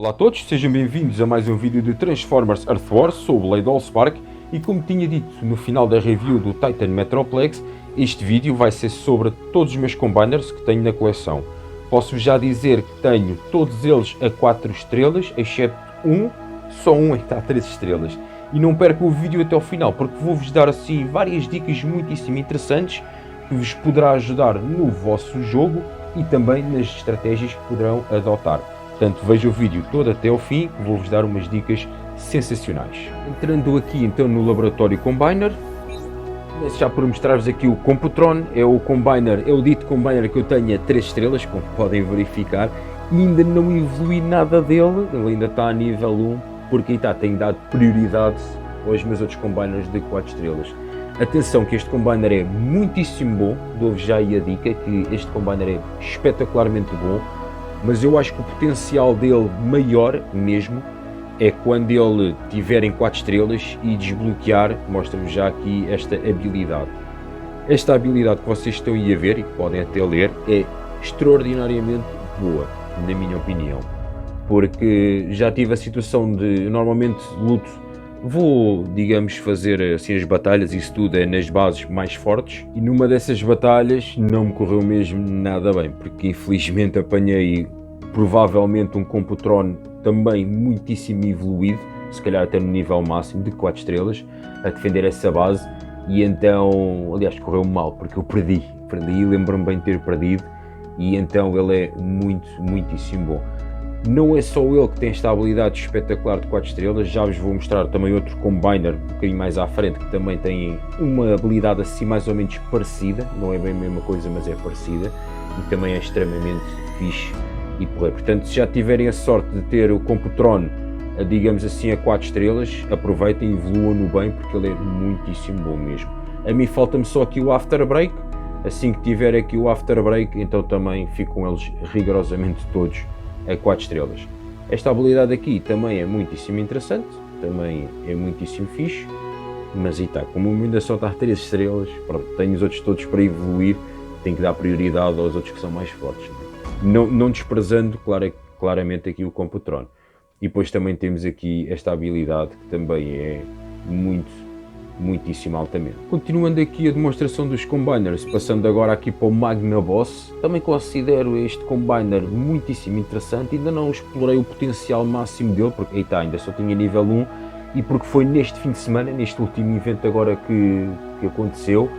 Olá a todos, sejam bem-vindos a mais um vídeo de Transformers Earth Wars. Sou o Blade Allspark e, como tinha dito no final da review do Titan Metroplex, este vídeo vai ser sobre todos os meus Combiners que tenho na coleção. Posso-vos já dizer que tenho todos eles a 4 estrelas, exceto um, só um é que está a 3 estrelas. E não percam o vídeo até ao final, porque vou-vos dar assim várias dicas muitíssimo interessantes que vos poderá ajudar no vosso jogo e também nas estratégias que poderão adotar. Portanto, veja o vídeo todo até ao fim, que vou-vos dar umas dicas sensacionais. Entrando aqui então no Laboratório Combiner, começo já por mostrar-vos aqui o Computron. É o Combiner, é o dito Combiner que eu tenho a 3 estrelas, como podem verificar. E ainda não evolui nada dele, ele ainda está a nível 1, porque aí está, tenho dado prioridade aos meus outros Combiners de 4 estrelas. Atenção que este Combiner é muitíssimo bom, dou-vos já aí a dica que este Combiner é espetacularmente bom. Mas eu acho que o potencial dele maior mesmo é quando ele tiver em 4 estrelas e desbloquear, mostro-vos já aqui esta habilidade. Esta habilidade que vocês estão aí a ver e que podem até ler é extraordinariamente boa, na minha opinião. Porque já tive a situação de, normalmente luto, vou, digamos, fazer assim as batalhas, isso tudo é nas bases mais fortes, e numa dessas batalhas não me correu mesmo nada bem, porque infelizmente apanhei provavelmente um Computron também muitíssimo evoluído, se calhar até no nível máximo de 4 estrelas, a defender essa base, e então, aliás, correu mal, porque eu perdi, lembro-me bem de ter perdido, e então ele é muitíssimo bom. Não é só ele que tem esta habilidade espetacular de 4 estrelas, já vos vou mostrar também outro Combiner um bocadinho mais à frente que também tem uma habilidade assim mais ou menos parecida, não é bem a mesma coisa mas é parecida e também é extremamente fixe e porra. Portanto, se já tiverem a sorte de ter o Computron, digamos assim, a 4 estrelas, aproveitem e evoluam-no bem porque ele é muitíssimo bom mesmo. A mim falta-me só aqui o After Break, assim que tiver aqui o After Break então também ficam eles rigorosamente todos a 4 estrelas. Esta habilidade aqui também é muitíssimo interessante, também é muitíssimo fixe, mas aí está, como o meu ainda só está a 3 estrelas, pronto, tenho os outros todos para evoluir, tenho que dar prioridade aos outros que são mais fortes. Não desprezando claramente aqui o Computron. E depois também temos aqui esta habilidade que também é muitíssimo altamente. Continuando aqui a demonstração dos Combiners, passando agora aqui para o Magna Boss, também considero este Combiner muitíssimo interessante, ainda não explorei o potencial máximo dele, porque aí está, ainda só tinha nível 1, e porque foi neste fim de semana, neste último evento agora que aconteceu,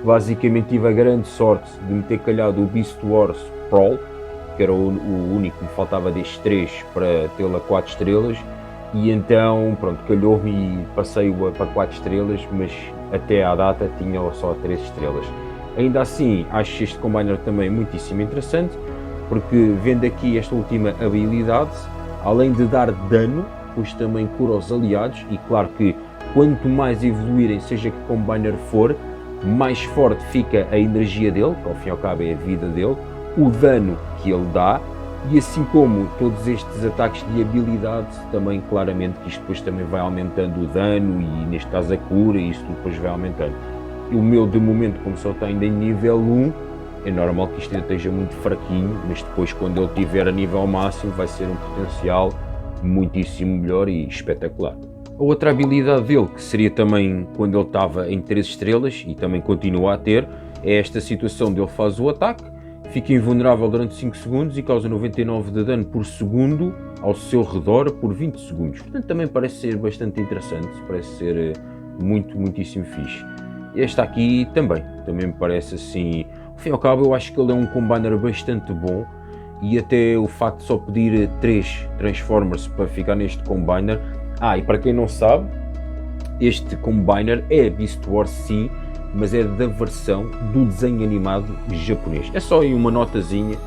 basicamente tive a grande sorte de me ter calhado o Beast Wars Pro, que era o único que me faltava destes 3 para tê-lo a 4 estrelas, e então, pronto, calhou-me e passei-o para 4 estrelas, mas até à data tinha só 3 estrelas. Ainda assim, acho este Combiner também muitíssimo interessante, porque vendo aqui esta última habilidade, além de dar dano, pois também cura os aliados, e claro que quanto mais evoluírem, seja que Combiner for, mais forte fica a energia dele, que ao fim e ao cabo é a vida dele, o dano que ele dá, e assim como todos estes ataques de habilidade, também claramente que isto depois também vai aumentando o dano e neste caso a cura e isto depois vai aumentando. E o meu de momento, como só está ainda em nível 1, é normal que isto ainda esteja muito fraquinho, mas depois quando ele estiver a nível máximo vai ser um potencial muitíssimo melhor e espetacular. A outra habilidade dele, que seria também quando ele estava em 3 estrelas e também continua a ter, é esta situação de ele faz o ataque, fica invulnerável durante 5 segundos e causa 99 de dano por segundo ao seu redor por 20 segundos. Portanto, também parece ser bastante interessante, parece ser muitíssimo fixe. Este aqui também me parece assim, ao fim e ao cabo eu acho que ele é um Combiner bastante bom e até o facto de só pedir 3 Transformers para ficar neste Combiner. E para quem não sabe, este Combiner é Beast Wars sim, mas é da versão do desenho animado japonês. É só aí uma notazinha,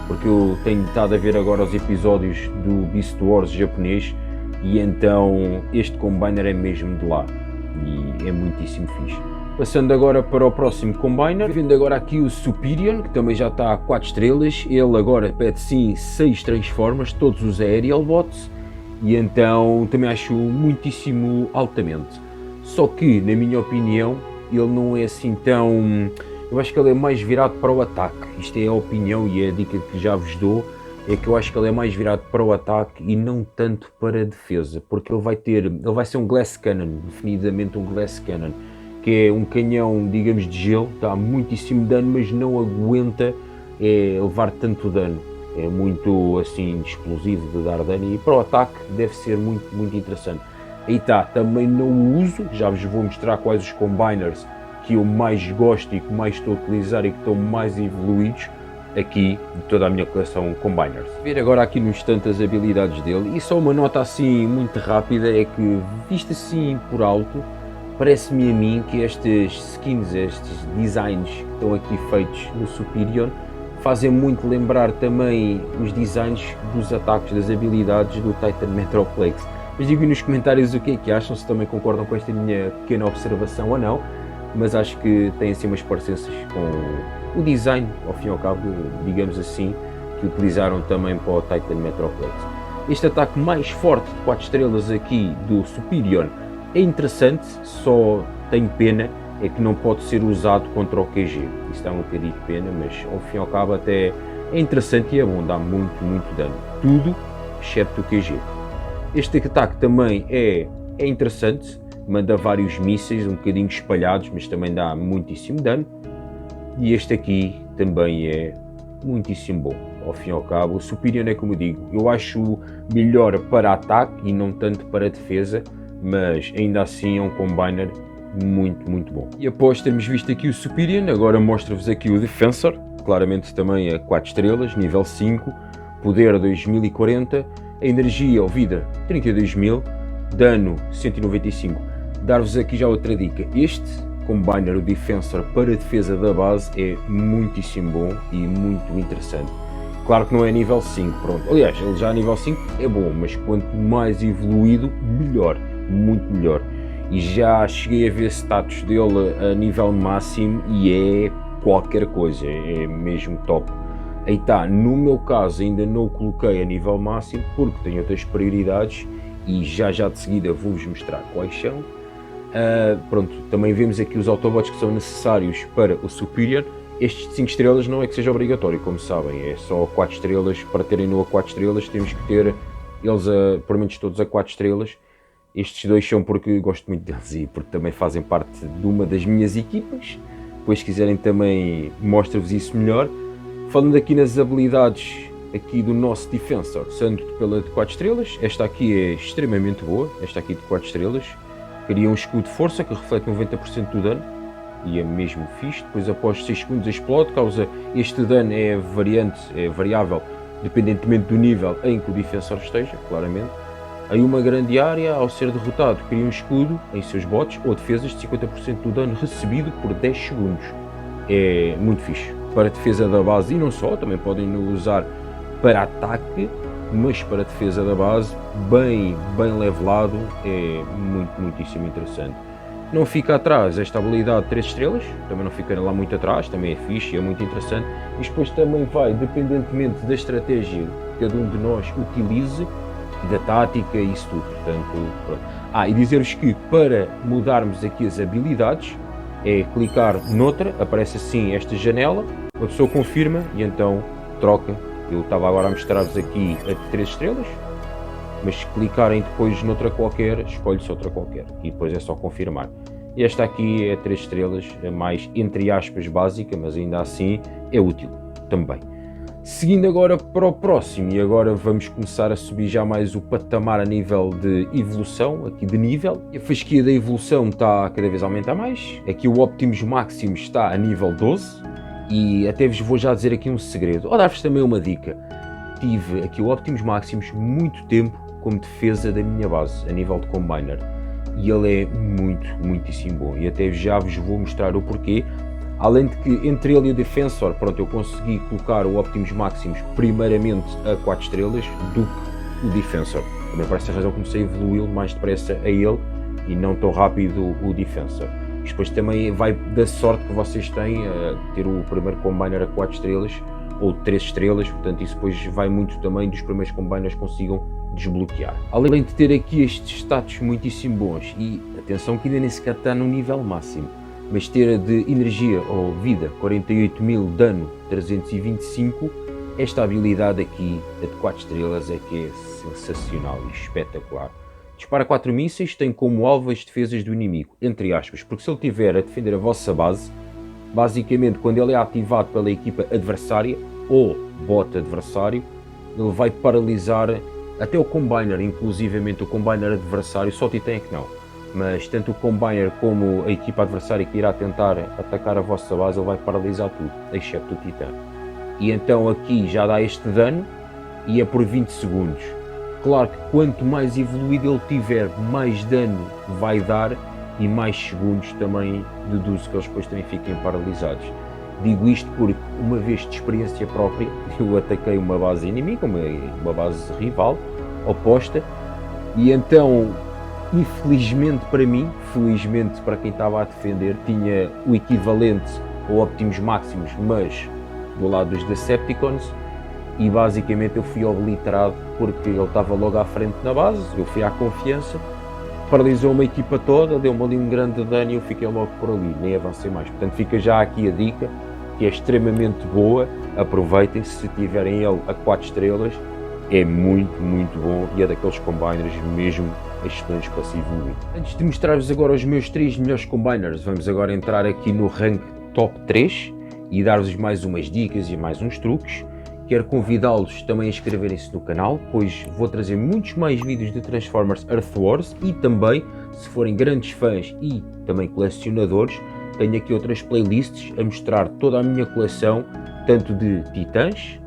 porque eu tenho estado a ver agora os episódios do Beast Wars japonês e então este Combiner é mesmo de lá e é muitíssimo fixe. Passando agora para o próximo Combiner, vendo agora aqui o Superior, que também já está a 4 estrelas, ele agora pede sim 6 Transformers, todos os Aerial Bots, e então também acho muitíssimo altamente. Só que, na minha opinião, ele não é assim tão... Eu acho que ele é mais virado para o ataque. Isto é a opinião e é a dica que já vos dou. é que eu acho que ele é mais virado para o ataque e não tanto para a defesa, porque ele vai ser um Glass Cannon, definitivamente um Glass Cannon, que é um canhão, digamos, de gelo, dá muitíssimo dano, mas não aguenta levar tanto dano. É muito assim explosivo de dar dano e para o ataque deve ser muito, muito interessante. Aí está, também não uso, já vos vou mostrar quais os combiners que eu mais gosto e que mais estou a utilizar e que estão mais evoluídos aqui de toda a minha coleção Combiners. Ver agora aqui no instante as habilidades dele, e só uma nota assim muito rápida é que, visto assim por alto, parece-me a mim que estes skins, estes designs que estão aqui feitos no Superior, fazem muito lembrar também os designs dos ataques, das habilidades do Titan Metroplex. Mas digam nos comentários o que é que acham, se também concordam com esta minha pequena observação ou não, mas acho que tem assim umas parecenças com o design, ao fim e ao cabo, digamos assim, que utilizaram também para o Titan Metroplex. Este ataque mais forte de 4 estrelas aqui do Superior é interessante, só tem pena é que não pode ser usado contra o QG. Isso dá um bocadinho de pena, mas ao fim e ao cabo até é interessante e é bom, dá muito, muito dano. Tudo excepto o QG. Este ataque também é interessante, manda vários mísseis um bocadinho espalhados, mas também dá muitíssimo dano. E este aqui também é muitíssimo bom. Ao fim e ao cabo, o Superior é como eu digo, eu acho melhor para ataque e não tanto para defesa, mas ainda assim é um combiner muito, muito bom. E após termos visto aqui o Superior, agora mostro-vos aqui o Defensor, claramente também é 4 estrelas, nível 5, poder 2040, a energia ou vida 32.000, dano 195. Dar-vos aqui já outra dica, este combiner, o Defensor para a defesa da base é muitíssimo bom e muito interessante. Claro que não é nível 5, pronto, aliás, ele já a nível 5 é bom, mas quanto mais evoluído, melhor, muito melhor. E já cheguei a ver status dele a nível máximo e é qualquer coisa, é mesmo top. Aí está, no meu caso ainda não o coloquei a nível máximo porque tenho outras prioridades e já de seguida vou-vos mostrar quais são. Pronto, também vemos aqui os Autobots que são necessários para o Superior. Estes de 5 estrelas não é que seja obrigatório, como sabem, é só 4 estrelas. Para terem no a 4 estrelas temos que ter eles pelo menos todos a 4 estrelas. Estes dois são porque gosto muito deles e porque também fazem parte de uma das minhas equipas. Depois se quiserem também mostro-vos isso melhor. Falando aqui nas habilidades aqui do nosso Defensor, sendo pela de 4 estrelas, esta aqui é extremamente boa, esta aqui de 4 estrelas. Cria um escudo de força que reflete 90% do dano e é mesmo fixe. Depois após 6 segundos explode, causa este dano é variável dependentemente do nível em que o Defensor esteja, claramente. Em uma grande área, ao ser derrotado, cria um escudo em seus bots ou defesas de 50% do dano recebido por 10 segundos. É muito fixe. Para defesa da base e não só, também podem usar para ataque, mas para defesa da base, bem levelado, é muitíssimo interessante. Não fica atrás esta habilidade de 3 estrelas, também não fica lá muito atrás, também é fixe, é muito interessante. E depois também vai, dependentemente da estratégia que cada um de nós utilize, da tática e isso tudo, portanto, pronto. E dizer-vos que para mudarmos aqui as habilidades, é clicar noutra, aparece assim esta janela, a pessoa confirma e então troca. Eu estava agora a mostrar-vos aqui a de 3 estrelas, mas se clicarem depois noutra qualquer, escolhe-se outra qualquer e depois é só confirmar. Esta aqui é 3 estrelas, é mais entre aspas básica, mas ainda assim é útil também. Seguindo agora para o próximo, e agora vamos começar a subir já mais o patamar a nível de evolução, aqui de nível. A fasquia da evolução está cada vez a aumentar mais. Aqui o Optimus Maximus está a nível 12. E até vos vou já dizer aqui um segredo, ou dar-vos também uma dica. Tive aqui o Optimus Maximus muito tempo como defesa da minha base, a nível de Combiner. E ele é muitíssimo bom. E até já vos vou mostrar o porquê. Além de que entre ele e o Defensor, pronto, eu consegui colocar o Optimus Maximus primeiramente a 4 estrelas do que o Defensor. Também por essa razão comecei a evoluí-lo mais depressa a ele e não tão rápido o Defensor. Isto depois também vai da sorte que vocês têm a ter o primeiro Combiner a 4 estrelas ou 3 estrelas, portanto isso depois vai muito também dos primeiros Combiners que consigam desbloquear. Além de ter aqui estes status muitíssimo bons e atenção que ainda nem sequer está no nível máximo, mas ter de energia ou vida 48.000, dano 325, Esta habilidade aqui, a de 4 estrelas, é que é sensacional e espetacular. Dispara 4 mísseis, tem como alvo as defesas do inimigo, entre aspas, porque se ele estiver a defender a vossa base, basicamente quando ele é ativado pela equipa adversária ou bot adversário, ele vai paralisar até o Combiner, inclusivamente o Combiner adversário, só o Titã é que não. Mas tanto o Combiner como a equipa adversária que irá tentar atacar a vossa base, ele vai paralisar tudo, excepto o Titã. E então aqui já dá este dano e é por 20 segundos. Claro que quanto mais evoluído ele tiver, mais dano vai dar e mais segundos também deduzo que eles depois também fiquem paralisados. Digo isto porque, uma vez de experiência própria, eu ataquei uma base inimiga, uma base rival, oposta, e então, infelizmente para mim, felizmente para quem estava a defender, tinha o equivalente ao Optimus Maximus, mas do lado dos Decepticons, e basicamente eu fui obliterado porque ele estava logo à frente na base, eu fui à confiança, paralisou uma equipa toda, deu-me ali um grande dano e eu fiquei logo por ali, nem avancei mais. Portanto fica já aqui a dica, que é extremamente boa, aproveitem se tiverem ele a 4 estrelas, é muito bom e é daqueles combiners mesmo excelentes para se evoluir. Antes de mostrar-vos agora os meus 3 melhores combiners, vamos agora entrar aqui no rank top 3 e dar-vos mais umas dicas e mais uns truques. Quero convidá-los também a inscreverem-se no canal, pois vou trazer muitos mais vídeos de Transformers Earth Wars e também, se forem grandes fãs e também colecionadores, tenho aqui outras playlists a mostrar toda a minha coleção, tanto de Titãs,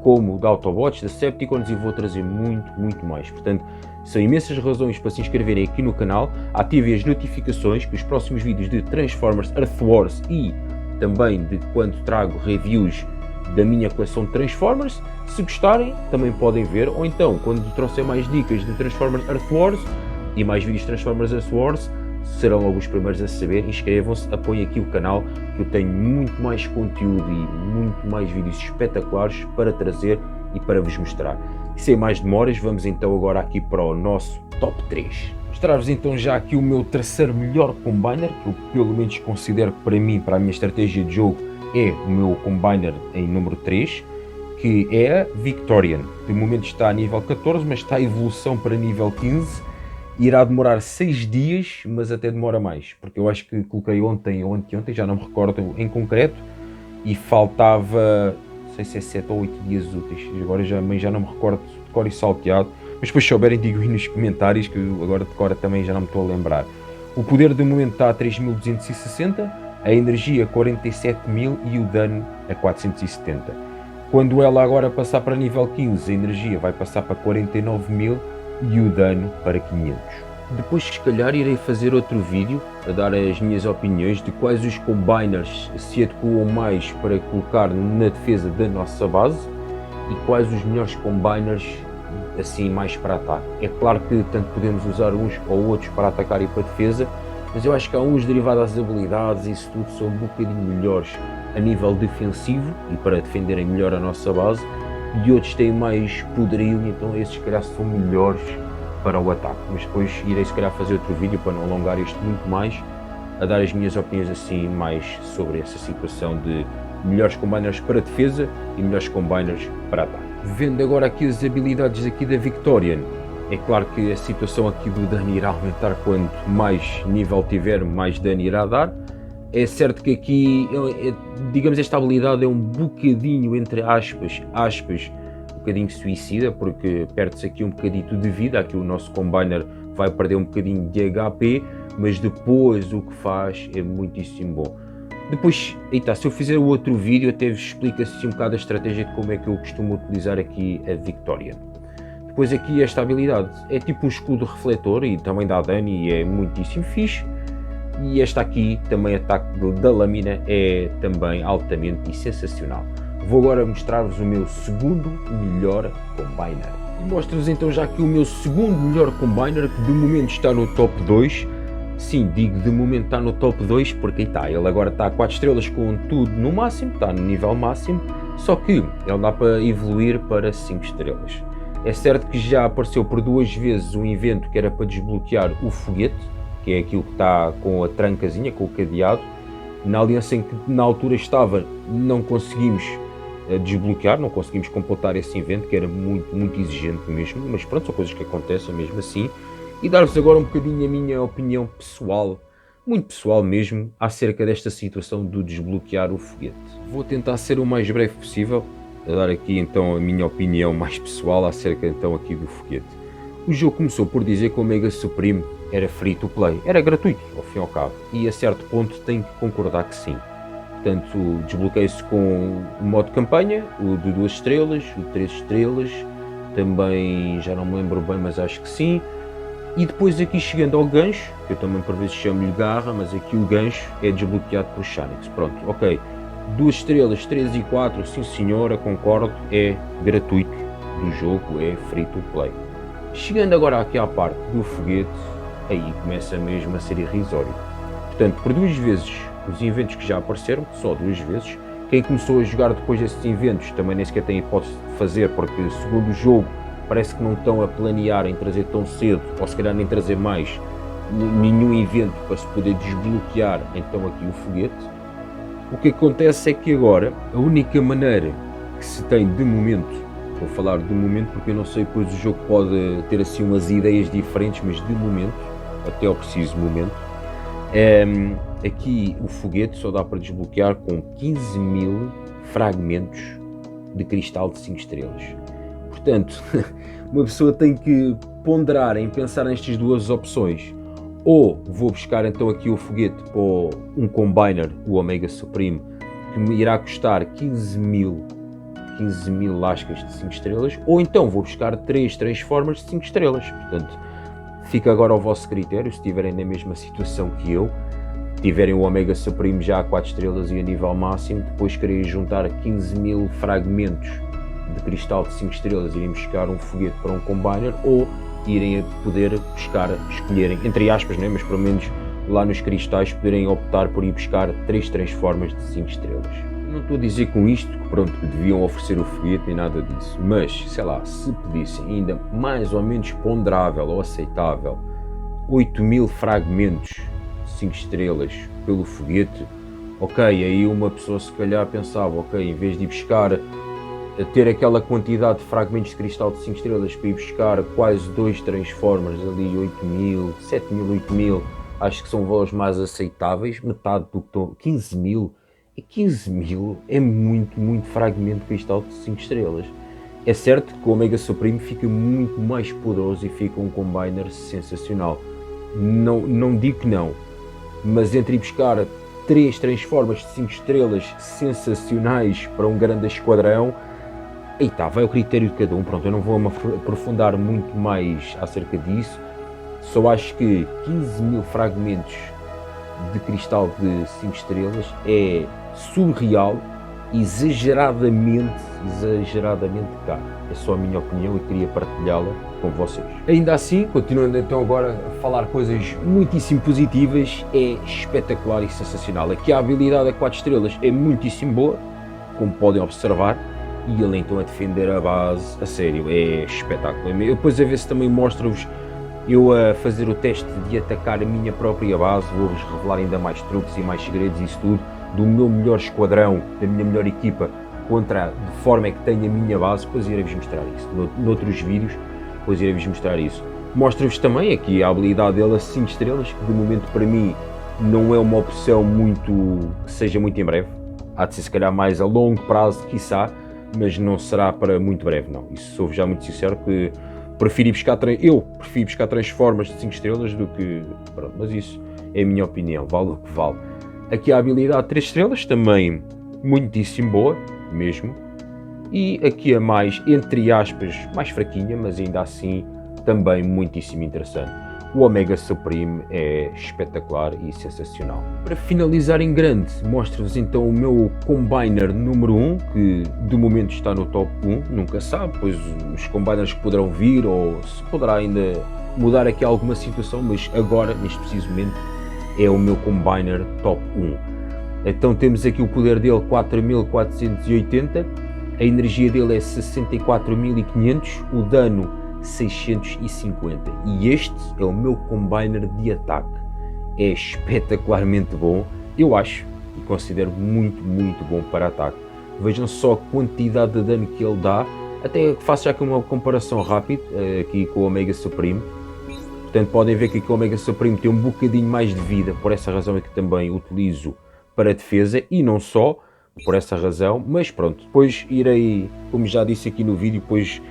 como de Autobots, Decepticons, e vou trazer muito mais. Portanto, são imensas razões para se inscreverem aqui no canal, ativem as notificações que os próximos vídeos de Transformers Earth Wars e também de quando trago reviews da minha coleção de Transformers, se gostarem também podem ver, ou então quando trouxer mais dicas de Transformers Earth Wars e mais vídeos de Transformers Earth Wars, serão logo os primeiros a saber. Inscrevam-se, apoiem aqui o canal, que eu tenho muito mais conteúdo e muito mais vídeos espetaculares para trazer e para vos mostrar. E sem mais demoras, vamos então agora aqui para o nosso top 3. Mostrar-vos então já aqui o meu terceiro melhor combiner, que eu pelo menos considero que para mim, para a minha estratégia de jogo, é o meu combiner em número 3, que é a Victorian. De momento está a nível 14, mas está a evolução para nível 15. Irá demorar 6 dias, mas até demora mais, porque eu acho que coloquei ontem ou anteontem, já não me recordo em concreto, e faltava, não sei se é 7 ou 8 dias úteis, agora já não me recordo de cor e salteado, mas depois se souberem digo aí nos comentários, que eu agora de cor também já não me estou a lembrar. O poder de momento está a 3260, a energia 47.000 e o dano a 470. Quando ela agora passar para nível 15, a energia vai passar para 49.000 e o dano para 500. Depois se calhar irei fazer outro vídeo a dar as minhas opiniões de quais os combiners se adequam mais para colocar na defesa da nossa base e quais os melhores combiners assim mais para ataque. É claro que tanto podemos usar uns ou outros para atacar e para defesa, mas eu acho que há uns derivados das habilidades e isso tudo são um bocadinho melhores a nível defensivo e para defenderem melhor a nossa base, e outros têm mais poderio, então esses se calhar são melhores para o ataque. Mas depois irei se calhar fazer outro vídeo para não alongar isto muito mais, a dar as minhas opiniões assim mais sobre essa situação de melhores combiners para defesa e melhores combiners para ataque. Vendo agora aqui as habilidades aqui da Victorian, é claro que a situação aqui do dano irá aumentar quanto mais nível tiver, mais dano irá dar. É certo que aqui, digamos, esta habilidade é um bocadinho, entre aspas, um bocadinho suicida, porque perde-se aqui um bocadito de vida, aqui o nosso combiner vai perder um bocadinho de HP, mas depois o que faz é muitíssimo bom. Depois, eita, se eu fizer o outro vídeo até vos explico assim um bocado a estratégia de como é que eu costumo utilizar aqui a Victorian. Depois aqui esta habilidade é tipo um escudo refletor e também dá dano e é muitíssimo fixe. E esta aqui, também ataque da lâmina, é também altamente e sensacional. Vou agora mostrar-vos o meu segundo melhor combiner. E mostro-vos então já aqui o meu segundo melhor combiner, que de momento está no top 2. Sim, digo de momento está no top 2 porque está, ele agora está a 4 estrelas com tudo no máximo, está no nível máximo, só que ele dá para evoluir para 5 estrelas. É certo que já apareceu por 2 vezes um evento que era para desbloquear o foguete, que é aquilo que está com a trancazinha, com o cadeado. Na aliança em que na altura estava, não conseguimos a desbloquear, não conseguimos completar esse evento, que era muito exigente mesmo, mas pronto, são coisas que acontecem mesmo assim. E dar-vos agora um bocadinho a minha opinião pessoal, muito pessoal mesmo, acerca desta situação do desbloquear o foguete. Vou tentar ser o mais breve possível, a dar aqui então a minha opinião mais pessoal acerca então aqui do foguete. O jogo começou por dizer que o Omega Supreme era free to play, era gratuito ao fim e ao cabo, e a certo ponto tenho que concordar que sim. Portanto, desbloqueio-se com o modo campanha, o de 2 estrelas, o de 3 estrelas, também já não me lembro bem, mas acho que sim. E depois aqui chegando ao gancho, que eu também por vezes chamo-lhe garra, mas aqui o gancho é desbloqueado por Shanix. Pronto, ok. 2 estrelas, 3 e 4, sim senhora, concordo, é gratuito do jogo, é free to play. Chegando agora aqui à parte do foguete, aí começa mesmo a ser irrisório. Portanto, por 2 vezes os eventos que já apareceram, só 2 vezes, quem começou a jogar depois desses eventos também nem sequer tem hipótese de fazer, porque segundo o jogo parece que não estão a planear em trazer tão cedo, ou se calhar nem trazer mais, nenhum evento para se poder desbloquear então aqui o foguete. O que acontece é que agora, a única maneira que se tem de momento, vou falar de momento porque eu não sei, pois o jogo pode ter assim umas ideias diferentes, mas de momento, até ao preciso momento, aqui o foguete só dá para desbloquear com 15.000 fragmentos de cristal de 5 estrelas. Portanto, uma pessoa tem que ponderar em pensar nestas duas opções. Ou vou buscar então aqui o foguete para um Combiner, o Omega Supreme, que me irá custar 15.000 lascas de 5 estrelas, ou então vou buscar 3 Transformers de 5 estrelas. Portanto, fica agora ao vosso critério, se estiverem na mesma situação que eu, tiverem o Omega Supreme já a 4 estrelas e a nível máximo, depois querem juntar 15.000 fragmentos de cristal de 5 estrelas, irem buscar um foguete para um Combiner, ou irem a poder buscar, escolherem, entre aspas, né, mas pelo menos lá nos cristais poderem optar por ir buscar 3 Transformers de 5 estrelas. Não estou a dizer com isto que pronto, que deviam oferecer o foguete nem nada disso, mas sei lá, se pedissem ainda mais ou menos ponderável ou aceitável 8.000 fragmentos de 5 estrelas pelo foguete, ok, aí uma pessoa se calhar pensava, ok, em vez de ir buscar a ter aquela quantidade de fragmentos de cristal de 5 estrelas para ir buscar quase 2 Transformers ali, 8.000, 7.000, 8.000, acho que são valores mais aceitáveis, metade do que estão, 15.000, e 15.000 é muito fragmento de cristal de 5 estrelas. É certo que o Omega Supreme fica muito mais poderoso e fica um Combiner sensacional, não digo que não, mas entre ir buscar 3 Transformers de 5 estrelas sensacionais para um grande esquadrão, aí tá, vai ao critério de cada um, pronto, eu não vou me aprofundar muito mais acerca disso, só acho que 15.000 fragmentos de cristal de 5 estrelas é surreal, exageradamente caro. É só a minha opinião e queria partilhá-la com vocês. Ainda assim, continuando então agora a falar coisas muitíssimo positivas, é espetacular e sensacional. Aqui a habilidade a 4 estrelas é muitíssimo boa, como podem observar, e ele então a defender a base, a sério, é espetáculo. Eu depois a ver se também mostro-vos eu a fazer o teste de atacar a minha própria base, vou-vos revelar ainda mais truques e mais segredos e isso tudo, do meu melhor esquadrão, da minha melhor equipa, contra de forma é que tenho a minha base, depois irei-vos mostrar isso, noutros vídeos, depois irei-vos mostrar isso. Mostro-vos também aqui a habilidade dele a 5 estrelas, que de momento para mim não é uma opção que seja muito em breve, há de ser se calhar mais a longo prazo, quiçá, mas não será para muito breve, não. Isso sou já muito sincero que prefiro buscar Transformers de 5 estrelas do que... Pronto, mas isso é a minha opinião, vale o que vale. Aqui a habilidade 3 estrelas, também muitíssimo boa, mesmo. E aqui a mais, entre aspas, mais fraquinha, mas ainda assim também muitíssimo interessante. O Omega Supreme é espetacular e sensacional. Para finalizar em grande, mostro-vos então o meu Combiner número 1, que de momento está no top 1, nunca sabe, pois os Combiners que poderão vir ou se poderá ainda mudar aqui alguma situação, mas agora, neste preciso momento, é o meu Combiner top 1. Então temos aqui o poder dele 4.480, a energia dele é 64.500, o dano 650, e este é o meu Combiner de ataque. É espetacularmente bom, eu acho, e considero muito bom para ataque. Vejam só a quantidade de dano que ele dá. Até faço já aqui uma comparação rápida aqui com o Omega Supreme. Portanto, podem ver que aqui o Omega Supreme tem um bocadinho mais de vida, por essa razão é que também utilizo para defesa, e não só por essa razão, mas pronto, depois irei, como já disse aqui no vídeo, pois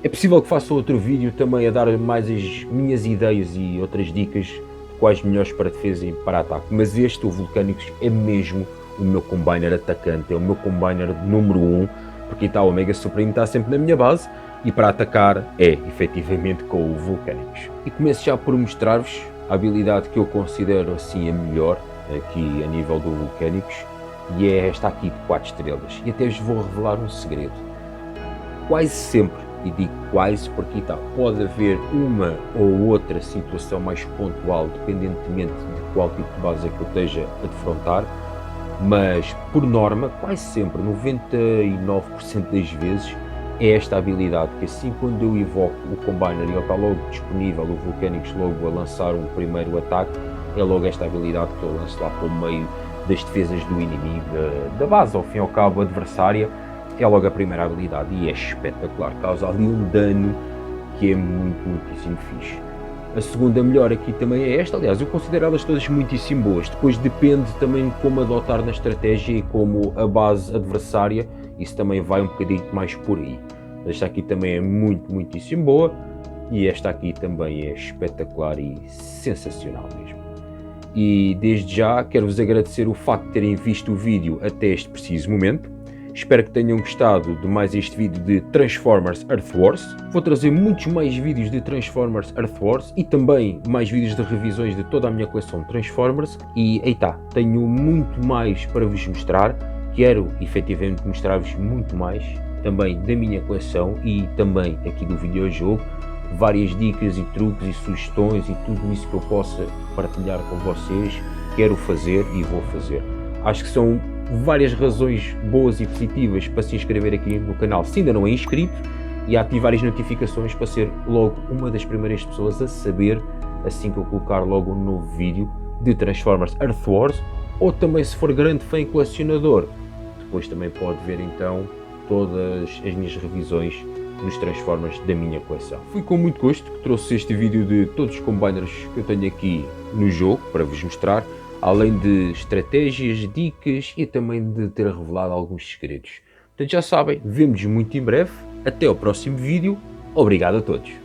é possível que faça outro vídeo também a dar mais as minhas ideias e outras dicas de quais melhores para defesa e para ataque, mas este, o Vulcanicus, é mesmo o meu combiner atacante, é o meu combiner número 1, porque está o Omega Supreme, está sempre na minha base, e para atacar é efetivamente com o Vulcanicus. E começo já por mostrar-vos a habilidade que eu considero assim a melhor aqui a nível do Vulcanicus, e é esta aqui de 4 estrelas. E até vos vou revelar um segredo. Quase sempre, e digo quase porque tá, pode haver uma ou outra situação mais pontual, dependentemente de qual tipo de base é que eu esteja a defrontar, mas por norma, quase sempre, 99% das vezes, é esta habilidade que assim quando eu evoco o Combiner e ele está logo disponível, o Vulcanicus logo a lançar um primeiro ataque, é logo esta habilidade que eu lanço lá para o meio das defesas do inimigo, da base ao fim e ao cabo adversária, é logo a primeira habilidade e é espetacular, causa ali um dano que é muitíssimo fixe. A segunda melhor aqui também é esta, aliás, eu considero elas todas muitíssimo boas, depois depende também de como adotar na estratégia e como a base adversária, isso também vai um bocadinho mais por aí. Esta aqui também é muitíssimo boa e esta aqui também é espetacular e sensacional mesmo. E desde já quero-vos agradecer o facto de terem visto o vídeo até este preciso momento. Espero que tenham gostado de mais este vídeo de Transformers Earth Wars. Vou trazer muitos mais vídeos de Transformers Earth Wars e também mais vídeos de revisões de toda a minha coleção de Transformers. E aí tá, tenho muito mais para vos mostrar. Quero efetivamente mostrar-vos muito mais também da minha coleção e também aqui do videojogo. Várias dicas e truques e sugestões e tudo isso que eu possa partilhar com vocês. Quero fazer e vou fazer. Acho que são várias razões boas e positivas para se inscrever aqui no canal se ainda não é inscrito e ativar as notificações para ser logo uma das primeiras pessoas a saber assim que eu colocar logo um novo vídeo de Transformers Earth Wars, ou também se for grande fã e colecionador, depois também pode ver então todas as minhas revisões nos Transformers da minha coleção. Fui com muito gosto que trouxe este vídeo de todos os combiners que eu tenho aqui no jogo para vos mostrar, além de estratégias, dicas e também de ter revelado alguns segredos. Portanto já sabem, vemo-nos muito em breve, até ao próximo vídeo, obrigado a todos.